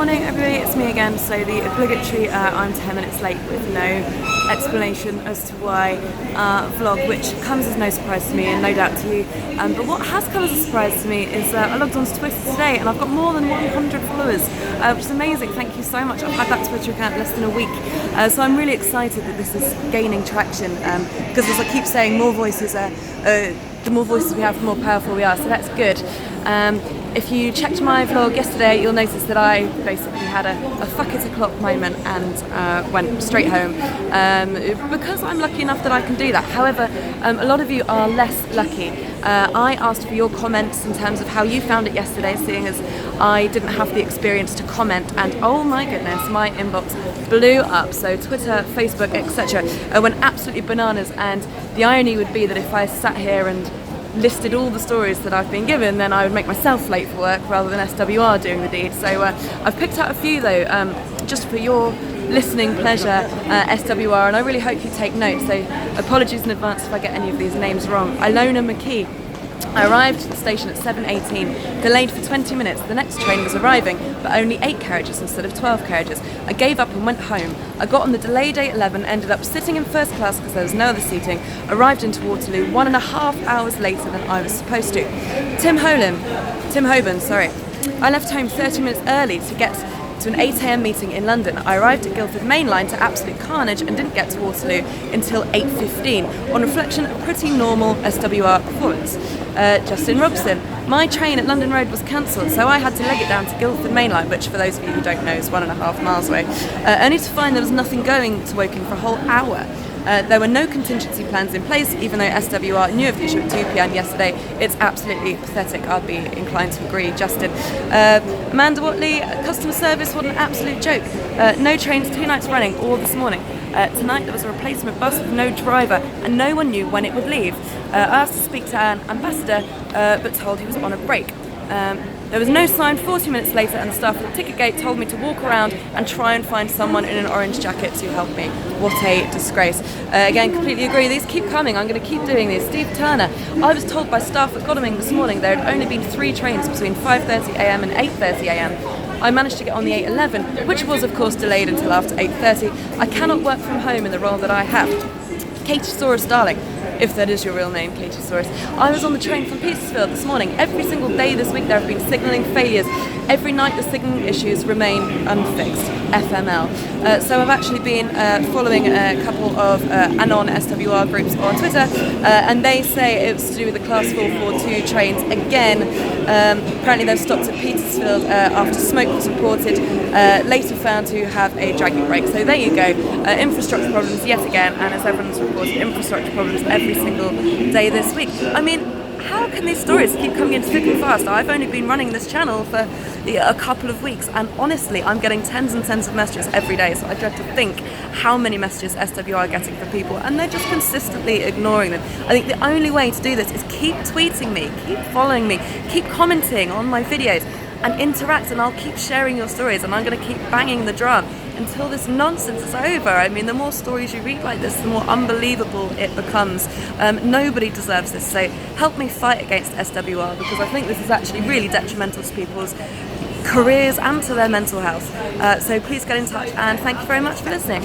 morning everybody, it's me again. So the obligatory I'm 10 minutes late with no explanation as to why vlog, which comes as no surprise to me and no doubt to you. But what has come as a surprise to me is I logged onto Twitter today and I've got more than 100 followers, which is amazing. Thank you so much. I've had that Twitter account less than a week. So I'm really excited that this is gaining traction because, as I keep saying, more voices are, the more voices we have, the more powerful we are, so that's good. If you checked my vlog yesterday, you'll notice that I basically had a fuck it o'clock moment and went straight home because I'm lucky enough that I can do that. However, a lot of you are less lucky. I asked for your comments in terms of how you found it yesterday, seeing as I didn't have the experience to comment, and oh my goodness, my inbox blew up. So Twitter, Facebook, etc. Went absolutely bananas, and the irony would be that if I sat here and listed all the stories that I've been given, then I would make myself late for work rather than SWR doing the deed. So I've picked out a few though, just for your listening pleasure, SWR, and I really hope you take note. So apologies in advance if I get any of these names wrong. Ilona McKee. I arrived at the station at 7:18, delayed for 20 minutes. The next train was arriving, but only 8 carriages instead of 12 carriages. I gave up and went home. I got on the delayed 8:11, ended up sitting in first class because there was no other seating, arrived into Waterloo 1.5 hours later than I was supposed to. Tim Hoban, sorry. I left home 30 minutes early to get to an 8 AM meeting in London. I arrived at Guildford Main Line to absolute carnage and didn't get to Waterloo until 8:15. On reflection, a pretty normal SWR performance. Justin Robson. My train at London Road was cancelled, so I had to leg it down to Guildford Main Line, which for those of you who don't know is 1.5 miles away, only to find there was nothing going to Woking for a whole hour. There were no contingency plans in place, even though SWR knew of the issue at 2 PM yesterday. It's absolutely pathetic, I'd be inclined to agree, Justin. Amanda Watley, customer service, what an absolute joke. No trains 2 nights running, all this morning. Tonight there was a replacement bus with no driver and no one knew when it would leave. I asked to speak to an ambassador, but told he was on a break. There was no sign 40 minutes later, and the staff at the ticket gate told me to walk around and try and find someone in an orange jacket to help me. What a disgrace. Again, completely agree. These keep coming. I'm going to keep doing these. Steve Turner. I was told by staff at Godalming this morning there had only been 3 trains between 5:30 AM and 8:30 AM. I managed to get on the 8:11, which was of course delayed until after 8:30. I cannot work from home in the role that I have. Katie Saurus Darling. If that is your real name, Katie Saurus. I was on the train from Petersfield this morning. Every single day this week there have been signalling failures. Every night the signalling issues remain unfixed. FML. So I've actually been following a couple of Anon SWR groups on Twitter, and they say it was to do with the Class 442 trains again. Apparently they've stopped at Petersfield after smoke was reported, later found to have a dragging brake. So there you go. Infrastructure problems yet again, and as everyone's reported, infrastructure problems every single day this week. I mean, how can these stories keep coming in thick and fast? I've only been running this channel for a couple of weeks, and honestly I'm getting tens and tens of messages every day, so I dread to think how many messages SWR are getting from people, and they're just consistently ignoring them. I think the only way to do this is keep tweeting me, keep following me, keep commenting on my videos and interact, and I'll keep sharing your stories, and I'm going to keep banging the drum until this nonsense is over. I mean, the more stories you read like this, the more unbelievable it becomes. Nobody deserves this, so help me fight against SWR, because I think this is actually really detrimental to people's careers and to their mental health. So please get in touch, and thank you very much for listening.